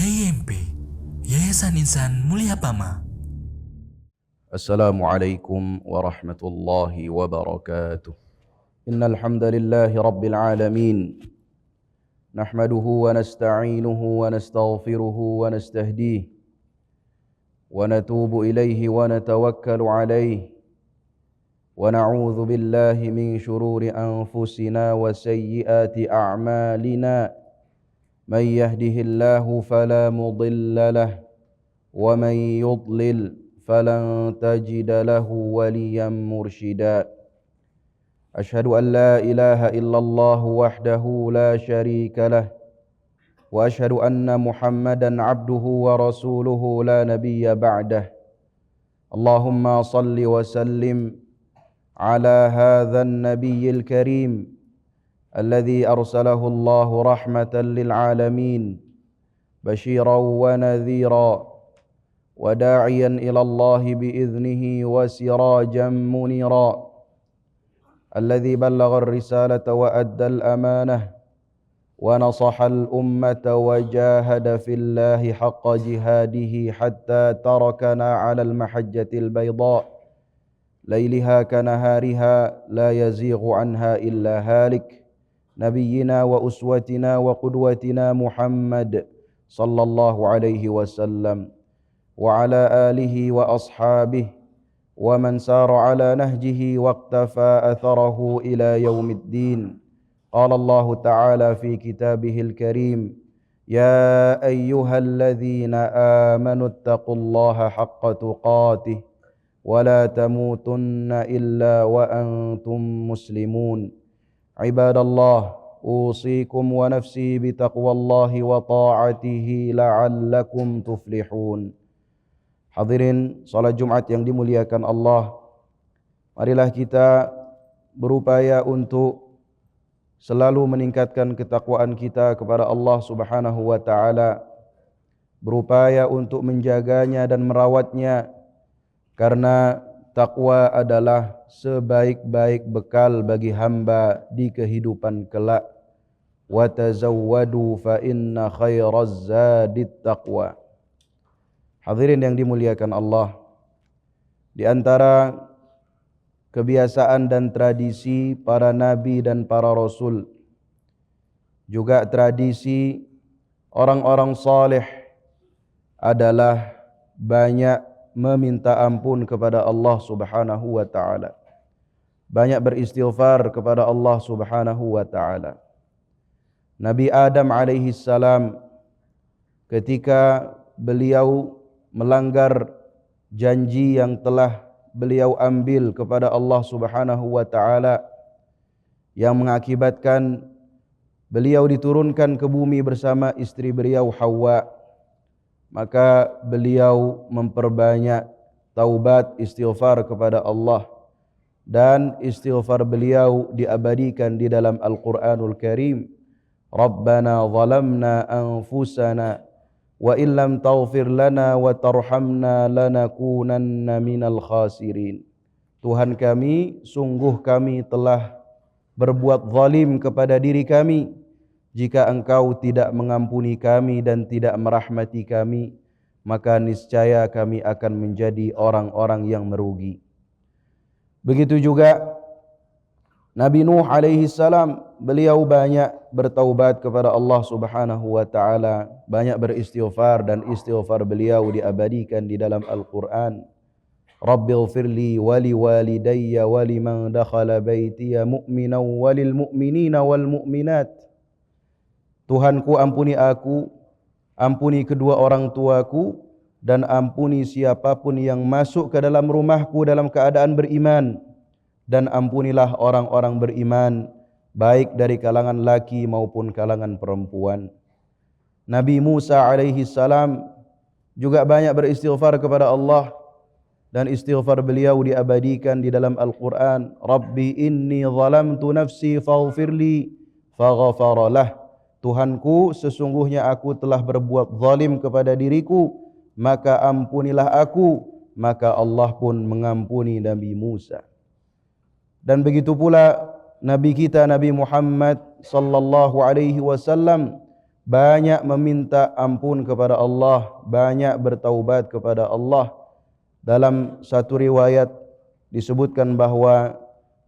YIMP, Yayasan Insan Mulia Pama. Assalamualaikum warahmatullahi wabarakatuh. Innal hamdalillahi rabbil alamin. Nahmaduhu wa nasta'inuhu wa nastaghfiruhu wa nastahdihi wa natubu ilayhi wa natawakkalu alayhi wa na'udzu billahi min shururi anfusina wa sayyiati a'malina. من يهده الله فلا مضل له ومن يضلل فلن تجد له وليا مرشدا أشهد أن لا إله إلا الله وحده لا شريك له وأشهد أن محمدا عبده ورسوله لا نبي بعده اللهم صل وسلم على هذا النبي الكريم الذي أرسله الله رحمة للعالمين بشيرا ونذيرا وداعيا إلى الله بإذنه وسراجا منيرا الذي بلغ الرسالة وأدى الأمانة ونصح الأمة وجاهد في الله حق جهاده حتى تركنا على المحجة البيضاء ليلها كنهارها لا يزيغ عنها إلا هالك نبينا وأسوتنا وقدوتنا محمد صلى الله عليه وسلم وعلى آله وأصحابه ومن سار على نهجه واقتفى أثره إلى يوم الدين. قال الله تعالى في كتابه الكريم يا أيها الذين آمنوا اتقوا الله حق تقاته ولا تموتن إلا وأنتم مسلمون. عباد الله أوصيكم ونفسي بتقوى الله وطاعته لعلكم تفلحون. Hadirin salat Jumat yang dimuliakan Allah, marilah kita berupaya untuk selalu meningkatkan ketakwaan kita kepada Allah Subhanahu wa taala, berupaya untuk menjaganya dan merawatnya, karena takwa adalah sebaik-baik bekal bagi hamba di kehidupan kelak. Wa tazawwadu fa inna khairaz zadit taqwa. Hadirin yang dimuliakan Allah, di antara kebiasaan dan tradisi para nabi dan para rasul, juga tradisi orang-orang saleh adalah banyak meminta ampun kepada Allah Subhanahu wa taala. Banyak beristighfar kepada Allah Subhanahu wa taala. Nabi Adam alaihi salam ketika beliau melanggar janji yang telah beliau ambil kepada Allah Subhanahu wa taala, yang mengakibatkan beliau diturunkan ke bumi bersama istri beliau Hawa, maka beliau memperbanyak taubat istighfar kepada Allah, dan istighfar beliau diabadikan di dalam Al-Quranul Karim. Rabbana zalamna anfusana wa illam taghfir lana wa tarhamna lanakunanna minal khasirin. Tuhan kami, sungguh kami telah berbuat zalim kepada diri kami. Jika engkau tidak mengampuni kami dan tidak merahmati kami, maka niscaya kami akan menjadi orang-orang yang merugi. Begitu juga Nabi Nuh alaihi salam, beliau banyak bertaubat kepada Allah Subhanahu wa taala, banyak beristighfar, dan istighfar beliau diabadikan di dalam Al-Qur'an. Rabbighfirli wa liwalidayya wa liman dakhala baitiya mu'minan wa lil mu'minina wal mu'minat. Tuhanku, ampuni aku, ampuni kedua orang tuaku, dan ampuni siapapun yang masuk ke dalam rumahku dalam keadaan beriman, dan ampunilah orang-orang beriman, baik dari kalangan laki maupun kalangan perempuan. Nabi Musa alaihi salam juga banyak beristighfar kepada Allah, dan istighfar beliau diabadikan di dalam Al-Quran. Rabbi inni zalamtu nafsi faghfirli faghfaralah. Tuhanku, sesungguhnya aku telah berbuat zalim kepada diriku, maka ampunilah aku. Maka Allah pun mengampuni Nabi Musa. Dan begitu pula Nabi kita Nabi Muhammad sallallahu alaihi wasallam banyak meminta ampun kepada Allah, banyak bertaubat kepada Allah. Dalam satu riwayat disebutkan bahwa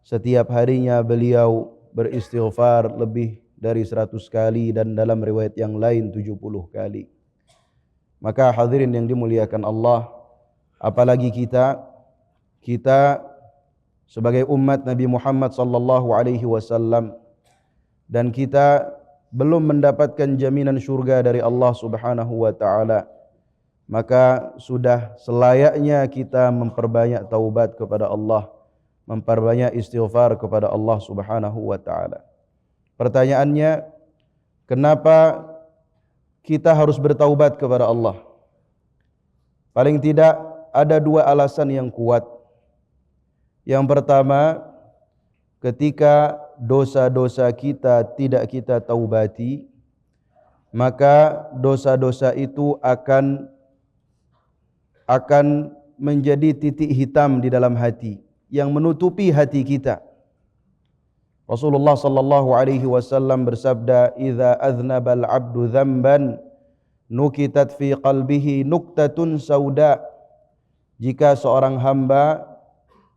setiap harinya beliau beristighfar lebih dari 100 kali dan dalam riwayat yang lain 70 kali. Maka hadirin yang dimuliakan Allah, apalagi kita sebagai umat Nabi Muhammad sallallahu alaihi wasallam, dan kita belum mendapatkan jaminan syurga dari Allah Subhanahu wa taala, maka sudah selayaknya kita memperbanyak taubat kepada Allah, memperbanyak istighfar kepada Allah Subhanahu wa taala. Pertanyaannya, kenapa kita harus bertaubat kepada Allah? Paling tidak ada dua alasan yang kuat. Yang pertama, ketika dosa-dosa kita tidak kita taubati, maka dosa-dosa itu akan menjadi titik hitam di dalam hati yang menutupi hati kita. Rasulullah sallallahu alaihi wasallam bersabda, "Idza aznaba al-'abdu dzamban nukitat fi qalbihi nuktatun sauda." Jika seorang hamba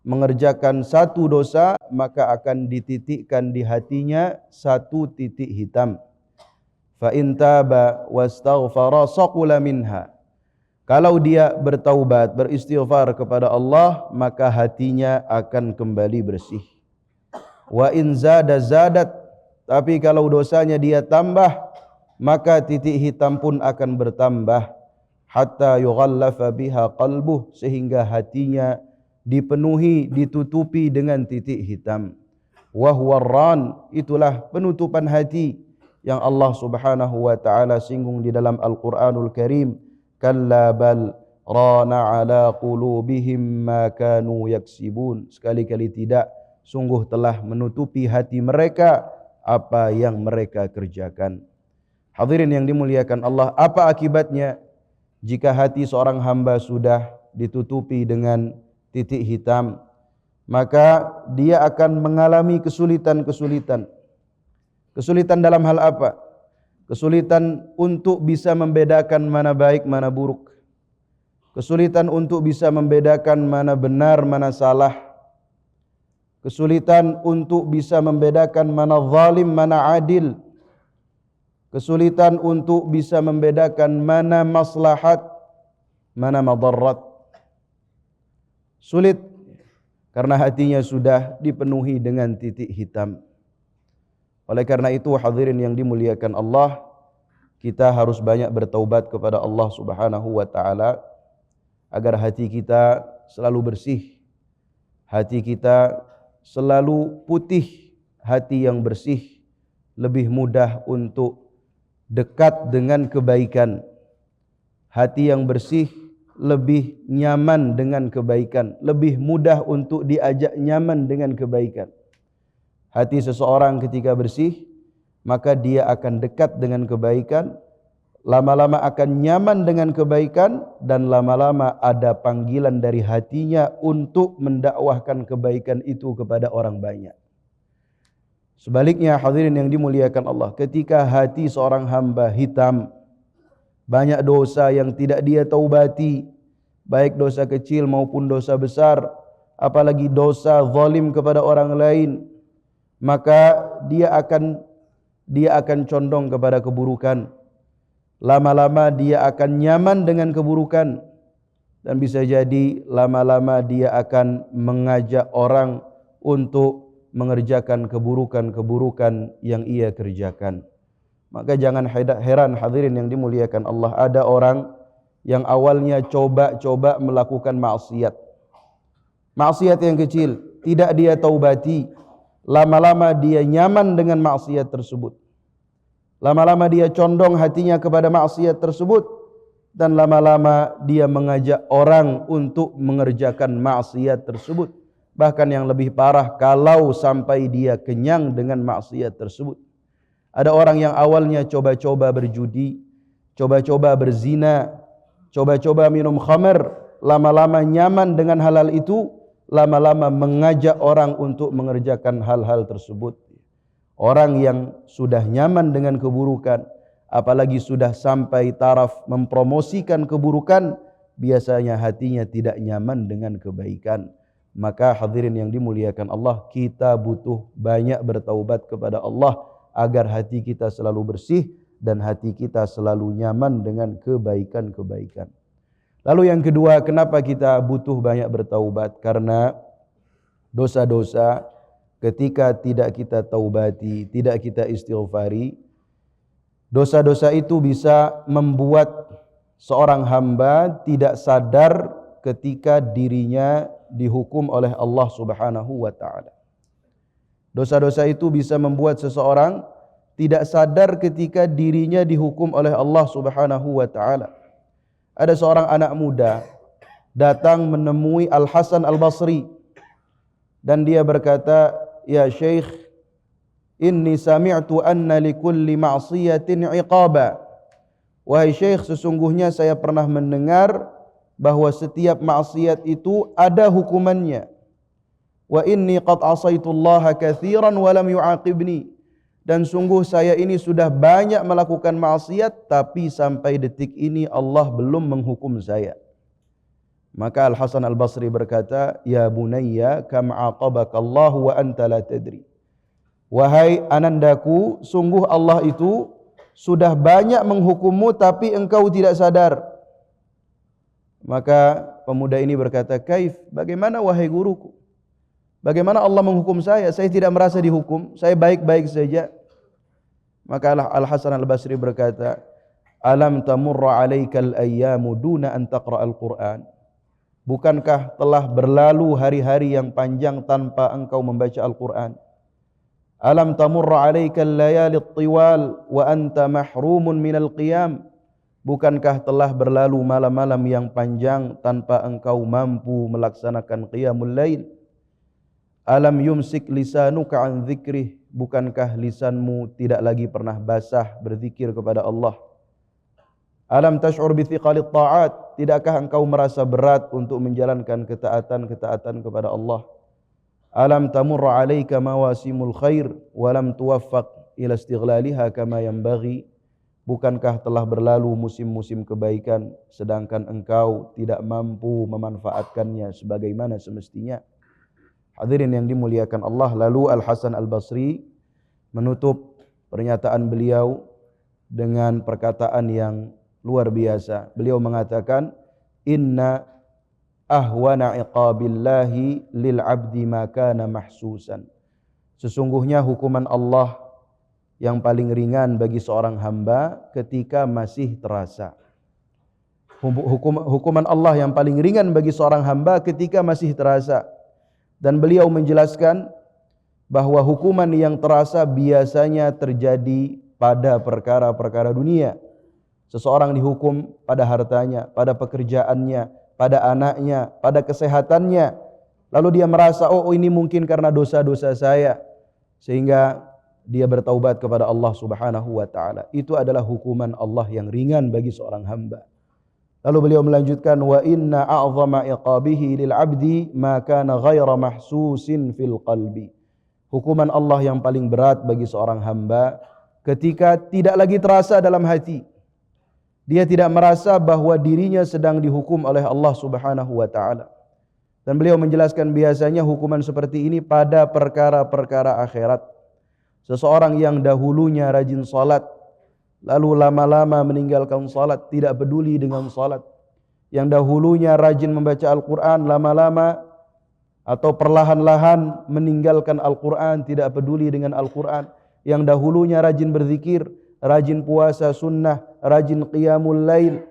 mengerjakan satu dosa, maka akan dititikkan di hatinya satu titik hitam. Fa in taba wastaghfara saqula minha. Kalau dia bertaubat, beristighfar kepada Allah, maka hatinya akan kembali bersih. Wa in zada zadat. Tapi kalau dosanya dia tambah, maka titik hitam pun akan bertambah. Hatta yughallafa biha qalbuh, sehingga hatinya dipenuhi, ditutupi dengan titik hitam. Wa huwa ar-ran, itulah penutupan hati yang Allah Subhanahu wa taala singgung di dalam Al-Qur'anul Karim. Kalla bal rana ala qulubihim ma kanu yaksibun. Sekali-kali tidak, sungguh telah menutupi hati mereka apa yang mereka kerjakan. Hadirin yang dimuliakan Allah, apa akibatnya jika hati seorang hamba sudah ditutupi dengan titik hitam? Maka dia akan mengalami kesulitan-kesulitan. Kesulitan dalam hal apa? Kesulitan untuk bisa membedakan mana baik, mana buruk. Kesulitan untuk bisa membedakan mana benar, mana salah. Kesulitan untuk bisa membedakan mana zalim, mana adil. Kesulitan untuk bisa membedakan mana maslahat, mana madarat. Sulit karena hatinya sudah dipenuhi dengan titik hitam. Oleh karena itu, hadirin yang dimuliakan Allah, kita harus banyak bertaubat kepada Allah Subhanahu wa taala agar hati kita selalu bersih, hati kita selalu putih. Hati yang bersih lebih mudah untuk dekat dengan kebaikan. Hati yang bersih lebih nyaman dengan kebaikan, lebih mudah untuk diajak nyaman dengan kebaikan. Hati seseorang ketika bersih, maka dia akan dekat dengan kebaikan, lama-lama akan nyaman dengan kebaikan, dan lama-lama ada panggilan dari hatinya untuk mendakwahkan kebaikan itu kepada orang banyak. Sebaliknya, hadirin yang dimuliakan Allah, ketika hati seorang hamba hitam, banyak dosa yang tidak dia taubati, baik dosa kecil maupun dosa besar, apalagi dosa zalim kepada orang lain, maka dia akan condong kepada keburukan. Lama-lama dia akan nyaman dengan keburukan, dan bisa jadi lama-lama dia akan mengajak orang untuk mengerjakan keburukan-keburukan yang ia kerjakan. Maka jangan heran hadirin yang dimuliakan Allah, ada orang yang awalnya coba-coba melakukan maksiat. Maksiat yang kecil, tidak dia taubati. Lama-lama dia nyaman dengan maksiat tersebut. Lama-lama dia condong hatinya kepada maksiat tersebut, dan lama-lama dia mengajak orang untuk mengerjakan maksiat tersebut. Bahkan yang lebih parah, kalau sampai dia kenyang dengan maksiat tersebut. Ada orang yang awalnya coba-coba berjudi, coba-coba berzina, coba-coba minum khamr, lama-lama nyaman dengan halal itu, lama-lama mengajak orang untuk mengerjakan hal-hal tersebut. Orang yang sudah nyaman dengan keburukan apalagi sudah sampai taraf mempromosikan keburukan, biasanya hatinya tidak nyaman dengan kebaikan. Maka hadirin yang dimuliakan Allah, kita butuh banyak bertaubat kepada Allah agar hati kita selalu bersih dan hati kita selalu nyaman dengan kebaikan-kebaikan. Lalu yang kedua, kenapa kita butuh banyak bertaubat? Karena dosa-dosa ketika tidak kita taubati, tidak kita istighfari, dosa-dosa itu bisa membuat seorang hamba tidak sadar ketika dirinya dihukum oleh Allah Subhanahu wa taala. Dosa-dosa itu bisa membuat seseorang tidak sadar ketika dirinya dihukum oleh Allah Subhanahu wa taala. Ada seorang anak muda datang menemui Al-Hasan Al-Basri dan dia berkata, "Ya Syekh, inni sami'tu anna likulli ma'siyatin 'iqaba." Wahai Syekh, sesungguhnya saya pernah mendengar bahwa setiap maksiat itu ada hukumannya. Wa inni qad asaitullaha katsiran wa lam yu'aqibni. Dan sungguh saya ini sudah banyak melakukan maksiat, tapi sampai detik ini Allah belum menghukum saya. Maka Al-Hasan Al-Basri berkata, "Ya bunayya, kam aqabaka Allah wa anta la tadri." Wahai anandaku, sungguh Allah itu sudah banyak menghukummu tapi engkau tidak sadar. Maka pemuda ini berkata, "Kaif? Bagaimana wahai guruku? Bagaimana Allah menghukum saya? Saya tidak merasa dihukum, saya baik-baik saja." Maka Al-Hasan Al-Basri berkata, "Alam tamurra 'alaikal ayyamu duna an taqra'al Qur'an?" Bukankah telah berlalu hari-hari yang panjang tanpa engkau membaca Al-Quran? Alam tamurra 'alaikal layali at-tiwal wa anta mahrumun minal qiyam? Bukankah telah berlalu malam-malam yang panjang tanpa engkau mampu melaksanakan qiyamul lail? Alam yumsik lisanuka an dzikrih? Bukankah lisanmu tidak lagi pernah basah berzikir kepada Allah? Alam tash'ur bi thiqalit ta'at? Tidakkah engkau merasa berat untuk menjalankan ketaatan-ketaatan kepada Allah? Alam tamurra 'alaika mawasimul khair wa lam tuwaffaq ila istighlaliha kama yanbaghi? Bukankah telah berlalu musim-musim kebaikan sedangkan engkau tidak mampu memanfaatkannya sebagaimana semestinya? Hadirin yang dimuliakan Allah, lalu Al-Hasan Al-Basri menutup pernyataan beliau dengan perkataan yang luar biasa. Beliau mengatakan, "Inna ahwana iqabillahi lil 'abdi ma kana mahsusan." Sesungguhnya hukuman Allah yang paling ringan bagi seorang hamba ketika masih terasa. Hukuman Allah yang paling ringan bagi seorang hamba ketika masih terasa. Dan beliau menjelaskan bahwa hukuman yang terasa biasanya terjadi pada perkara-perkara dunia. Seseorang dihukum pada hartanya, pada pekerjaannya, pada anaknya, pada kesehatannya. Lalu dia merasa, oh ini mungkin karena dosa-dosa saya. Sehingga dia bertaubat kepada Allah Subhanahu wa taala. Itu adalah hukuman Allah yang ringan bagi seorang hamba. Lalu beliau melanjutkan, wa inna a'zama iqabihi lil 'abdi ma kana ghaira mahsusin fil qalbi. Hukuman Allah yang paling berat bagi seorang hamba ketika tidak lagi terasa dalam hati. Dia tidak merasa bahwa dirinya sedang dihukum oleh Allah Subhanahu wa taala. Dan beliau menjelaskan biasanya hukuman seperti ini pada perkara-perkara akhirat. Seseorang yang dahulunya rajin salat, lalu lama-lama meninggalkan salat, tidak peduli dengan salat. Yang dahulunya rajin membaca Al-Quran, lama-lama atau perlahan-lahan meninggalkan Al-Quran, tidak peduli dengan Al-Quran. Yang dahulunya rajin berzikir, rajin puasa sunnah, rajin qiyamul lail,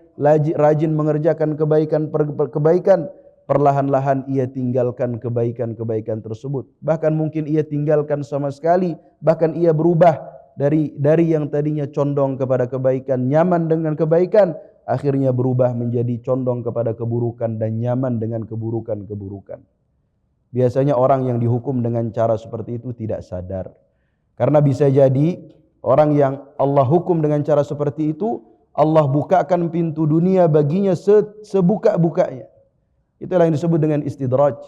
rajin mengerjakan kebaikan, perlahan-lahan ia tinggalkan kebaikan-kebaikan tersebut. Bahkan mungkin ia tinggalkan sama sekali, bahkan ia berubah dari yang tadinya condong kepada kebaikan, nyaman dengan kebaikan, akhirnya berubah menjadi condong kepada keburukan dan nyaman dengan keburukan-keburukan. Biasanya orang yang dihukum dengan cara seperti itu tidak sadar. Karena bisa jadi orang yang Allah hukum dengan cara seperti itu, Allah bukakan pintu dunia baginya sebuka-bukanya. Itulah yang disebut dengan istidraj.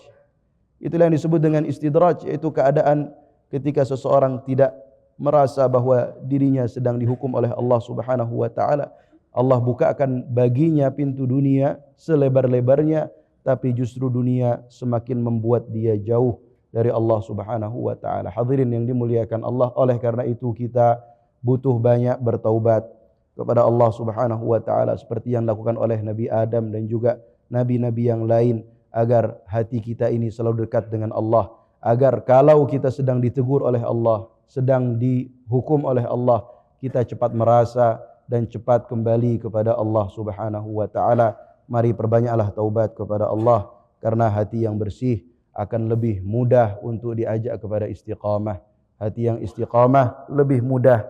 Itulah yang disebut dengan istidraj, yaitu keadaan ketika seseorang tidak merasa bahwa dirinya sedang dihukum oleh Allah Subhanahu wa taala, Allah bukakan baginya pintu dunia selebar-lebarnya, tapi justru dunia semakin membuat dia jauh dari Allah Subhanahu wa taala. Hadirin yang dimuliakan Allah, oleh karena itu kita butuh banyak bertaubat kepada Allah Subhanahu wa taala seperti yang dilakukan oleh Nabi Adam dan juga nabi-nabi yang lain, agar hati kita ini selalu dekat dengan Allah, agar kalau kita sedang ditegur oleh Allah, sedang dihukum oleh Allah, kita cepat merasa dan cepat kembali kepada Allah Subhanahu wa taala. Mari perbanyaklah taubat kepada Allah, karena hati yang bersih akan lebih mudah untuk diajak kepada istiqamah. Hati yang istiqamah lebih mudah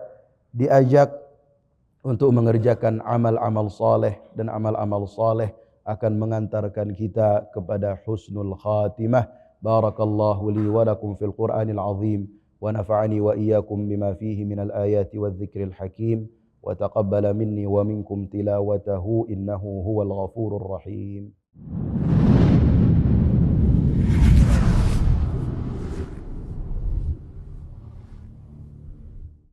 diajak untuk mengerjakan amal-amal saleh, dan amal-amal saleh akan mengantarkan kita kepada husnul khatimah. Barakallahu li wa lakum fil Qur'anil azim wa nafa'ani wa iyyakum bima fihi minal ayati wadh-dhikril hakim wa taqabbala minni wa minkum tilawatahu innahu huwal ghafurur rahim.